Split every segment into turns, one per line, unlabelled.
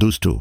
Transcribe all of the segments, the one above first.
दोस्तों,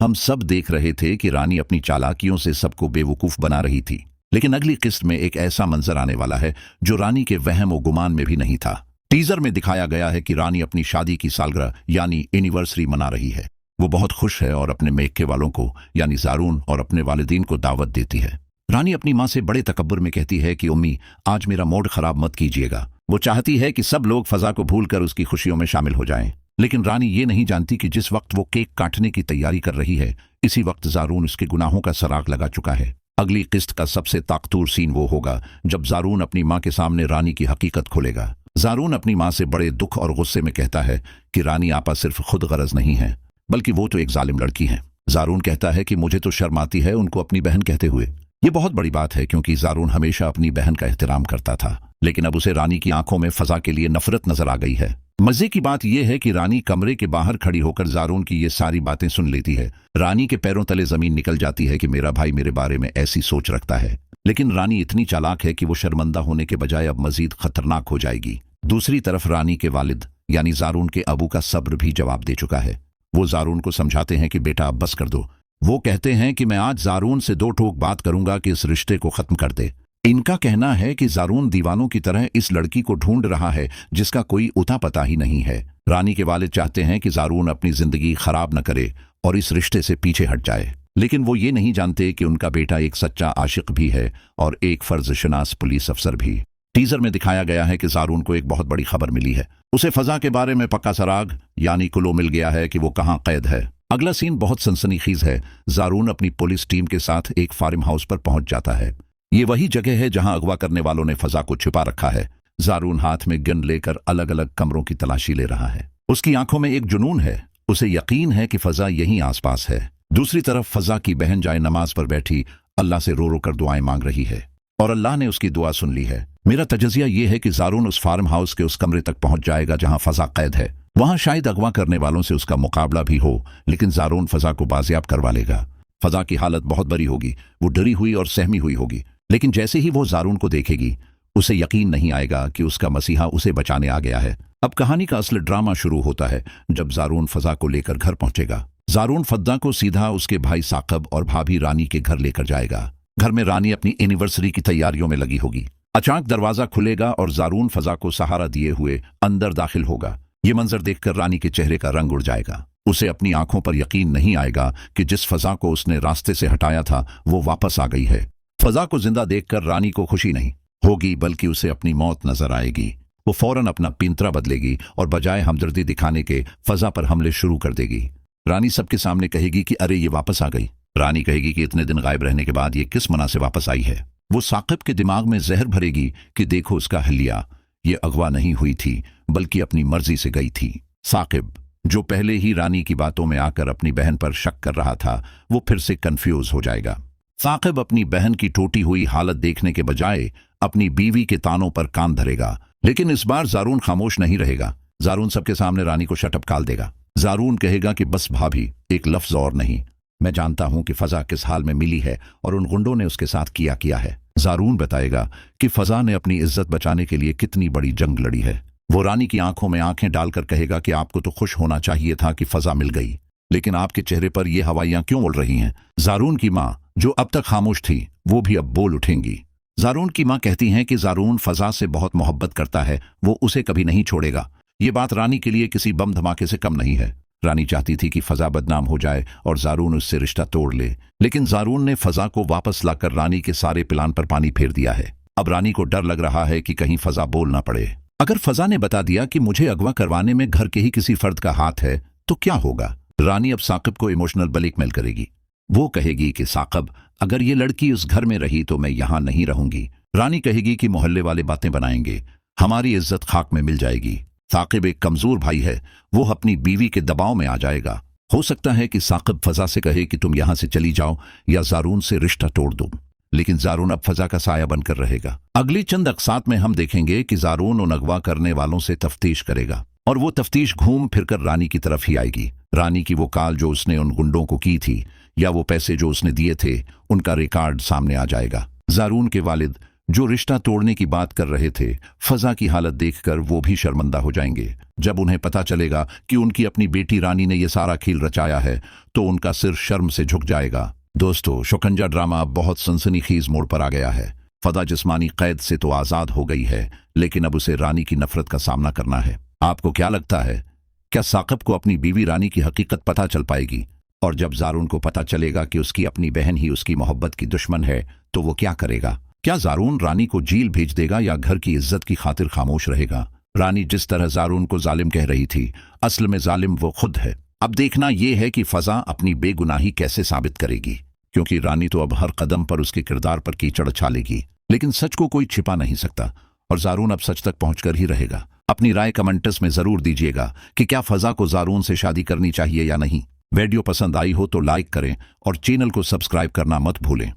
हम सब देख रहे थे कि रानी अपनी चालाकियों से सबको बेवकूफ बना रही थी, लेकिन अगली किस्त में एक ऐसा मंजर आने वाला है जो रानी के वहम और गुमान में भी नहीं था। टीजर में दिखाया गया है कि रानी अपनी शादी की सालगिरह यानी एनिवर्सरी मना रही है। वो बहुत खुश है और अपने मेक्के वालों को यानी ज़ारून और अपने वालिदीन को दावत देती है। रानी अपनी माँ से बड़े तकब्बुर में कहती है कि उम्मी, आज मेरा मूड खराब मत कीजिएगा। वो चाहती है कि सब लोग फजा को भूलकर उसकी खुशियों में शामिल हो जाएं। लेकिन रानी ये नहीं जानती कि जिस वक्त वो केक काटने की तैयारी कर रही है, इसी वक्त ज़ारून उसके गुनाहों का सराग लगा चुका है। अगली किस्त का सबसे ताकतूर सीन वो होगा जब ज़ारून अपनी माँ के सामने रानी की हकीकत खोलेगा। ज़ारून अपनी माँ से बड़े दुख और गुस्से में कहता है कि रानी आपा सिर्फ खुद गरज नहीं है, बल्कि वो तो एक जालिम लड़की है। ज़ारून कहता है कि मुझे तो शर्म आती है उनको अपनी बहन कहते हुए। ये बहुत बड़ी बात है क्योंकि ज़ारून हमेशा अपनी बहन का एहतराम करता था, लेकिन अब उसे रानी की आंखों में फजा के लिए नफरत नजर आ गई है। मजे की बात यह है कि रानी कमरे के बाहर खड़ी होकर ज़ारून की ये सारी बातें सुन लेती है। रानी के पैरों तले जमीन निकल जाती है कि मेरा भाई मेरे बारे में ऐसी सोच रखता है। लेकिन रानी इतनी चालाक है कि वो शर्मिंदा होने के बजाय अब मजीद खतरनाक हो जाएगी। दूसरी तरफ रानी के वालिद यानी ज़ारून के अबू का सब्र भी जवाब दे चुका है। वो ज़ारून को समझाते हैं कि बेटा अब बस कर दो। वो कहते हैं कि मैं आज ज़ारून से दो ठोक बात करूंगा कि इस रिश्ते को खत्म कर दे। इनका कहना है कि ज़ारून दीवानों की तरह इस लड़की को ढूंढ रहा है जिसका कोई उता पता ही नहीं है। रानी के वालिद चाहते हैं कि ज़ारून अपनी जिंदगी खराब न करे और इस रिश्ते से पीछे हट जाए, लेकिन वो ये नहीं जानते कि उनका बेटा एक सच्चा आशिक भी है और एक फर्जशनास पुलिस अफसर भी। टीजर में दिखाया गया है कि ज़ारून को एक बहुत बड़ी खबर मिली है। उसे फजा के बारे में पक्का सराग यानी क्लू मिल गया है कि वो कहाँ कैद है। अगला सीन बहुत सनसनीखेज है। ज़ारून अपनी पुलिस टीम के साथ एक फार्म हाउस पर पहुंच जाता है। ये वही जगह है जहां अगवा करने वालों ने फजा को छिपा रखा है। ज़ारून हाथ में गन लेकर अलग अलग कमरों की तलाशी ले रहा है। उसकी आंखों में एक जुनून है, उसे यकीन है कि फजा यहीं आसपास है। दूसरी तरफ फजा की बहन जाए नमाज पर बैठी अल्लाह से रो रो कर दुआएं मांग रही है और अल्लाह ने उसकी दुआ सुन ली है। मेरा तजज़िया ये है कि ज़ारून उस फार्म हाउस के उस कमरे तक पहुंच जाएगा जहां फजा कैद है। वहां शायद अगवा करने वालों से उसका मुकाबला भी हो, लेकिन ज़ारून फजा को बाजियाब करवा लेगा। फजा की हालत बहुत बुरी होगी, वो डरी हुई और सहमी हुई होगी, लेकिन जैसे ही वो ज़ारून को देखेगी उसे यकीन नहीं आएगा कि उसका मसीहा उसे बचाने आ गया है। अब कहानी का असली ड्रामा शुरू होता है जब ज़ारून फजा को लेकर घर पहुंचेगा। ज़ारून फद्दा को सीधा उसके भाई साकब और भाभी रानी के घर लेकर जाएगा। घर में रानी अपनी एनिवर्सरी की तैयारियों में लगी होगी। अचानक दरवाजा खुलेगा और ज़ारून फजा को सहारा दिए हुए अंदर दाखिल होगा। ये मंजर देखकर रानी के चेहरे का रंग उड़ जाएगा। उसे अपनी आंखों पर यकीन नहीं आएगा कि जिस फजा को उसने रास्ते से हटाया था वो वापस आ गई है। फजा को जिंदा देखकर रानी को खुशी नहीं होगी, बल्कि उसे अपनी मौत नजर आएगी। वो फौरन अपना पिंतरा बदलेगी और बजाय हमदर्दी दिखाने के फजा पर हमले शुरू कर देगी। रानी सबके सामने कहेगी कि अरे ये वापस आ गई। रानी कहेगी कि इतने दिन गायब रहने के बाद ये किस मना से वापस आई है। वो साकिब के दिमाग में जहर भरेगी कि देखो उसका हलिया, ये अगवा नहीं हुई थी बल्कि अपनी मर्जी से गई थी। साकिब, जो पहले ही रानी की बातों में आकर अपनी बहन पर शक कर रहा था, वो फिर से कंफ्यूज हो जाएगा। साकिब अपनी बहन की टूटी हुई हालत देखने के बजाय अपनी बीवी के तानों पर कान धरेगा, लेकिन इस बार ज़ारून खामोश नहीं रहेगा। ज़ारून सबके सामने रानी को शटअप काल देगा। ज़ारून कहेगा कि बस भाभी, एक लफ्ज और नहीं, मैं जानता हूं कि फजा किस हाल में मिली है और उन गुंडों ने उसके साथ किया है। ज़ारून बताएगा कि फजा ने अपनी इज्जत बचाने के लिए कितनी बड़ी जंग लड़ी है। वो रानी की आंखों में आंखें डालकर कहेगा कि आपको तो खुश होना चाहिए था कि फजा मिल गई, लेकिन आपके चेहरे पर ये हवाइयां क्यों उड़ रही हैं। ज़ारून की माँ, जो अब तक खामोश थी, वो भी अब बोल उठेंगी। ज़ारून की माँ कहती हैं कि ज़ारून फजा से बहुत मोहब्बत करता है, वो उसे कभी नहीं छोड़ेगा। ये बात रानी के लिए किसी बम धमाके से कम नहीं है। रानी चाहती थी कि फजा बदनाम हो जाए और ज़ारून उससे रिश्ता तोड़ ले, लेकिन ज़ारून ने फजा को वापस लाकर रानी के सारे प्लान पर पानी फेर दिया है। अब रानी को डर लग रहा है कि कहीं फजा बोल ना पड़े। अगर फजा ने बता दिया कि मुझे अगवा करवाने में घर के ही किसी फर्द का हाथ है तो क्या होगा। रानी अब साकिब को इमोशनल ब्लैकमेल करेगी। वो कहेगी कि साकिब, अगर ये लड़की उस घर में रही तो मैं यहां नहीं रहूंगी। रानी कहेगी कि मोहल्ले वाले बातें बनाएंगे, हमारी इज्जत खाक में मिल जाएगी। साकिब एक कमजोर भाई है, वो अपनी बीवी के दबाव में आ जाएगा। हो सकता है कि साकिब फजा से कहे कि तुम यहां से चली जाओ या ज़ारून से रिश्ता तोड़ दो, लेकिन ज़ारून अब फजा का साया बनकर रहेगा। अगली चंद अक़सात में हम देखेंगे कि ज़ारून उन अगवा करने वालों से तफ्तीश करेगा और वो तफ्तीश घूम फिरकर रानी की तरफ ही आएगी। रानी की वो कॉल जो उसने उन गुंडों को की थी या वो पैसे जो उसने दिए थे, उनका रिकॉर्ड सामने आ जाएगा। ज़ारून के वालिद जो रिश्ता तोड़ने की बात कर रहे थे, फजा की हालत देखकर वो भी शर्मिंदा हो जाएंगे। जब उन्हें पता चलेगा कि उनकी अपनी बेटी रानी ने यह सारा खेल रचाया है तो उनका सिर शर्म से झुक जाएगा। दोस्तों, शिकंजा ड्रामा अब बहुत सनसनीखेज मोड़ पर आ गया है। फजा जिस्मानी कैद से तो आजाद हो गई है, लेकिन अब उसे रानी की नफरत का सामना करना है। आपको क्या लगता है, क्या साकिब को अपनी बीवी रानी की हकीकत पता चल पाएगी? और जब जारून को पता चलेगा कि उसकी अपनी बहन ही उसकी मोहब्बत की दुश्मन है तो वो क्या करेगा? क्या जारून रानी को जेल भेज देगा या घर की इज्जत की खातिर खामोश रहेगा? रानी जिस तरह जारून को जालिम कह रही थी, असल में जालिम वो खुद है। अब देखना यह है कि फजा अपनी बेगुनाही कैसे साबित करेगी, क्योंकि रानी तो अब हर कदम पर उसके किरदार पर कीचड़ छालेगी। लेकिन सच को कोई छिपा नहीं सकता और जारून अब सच तक पहुंचकर ही रहेगा। अपनी राय कमेंट्स में जरूर दीजिएगा कि क्या फजा को जारून से शादी करनी चाहिए या नहीं। वीडियो पसंद आई हो तो लाइक करें और चैनल को सब्सक्राइब करना मत भूलें।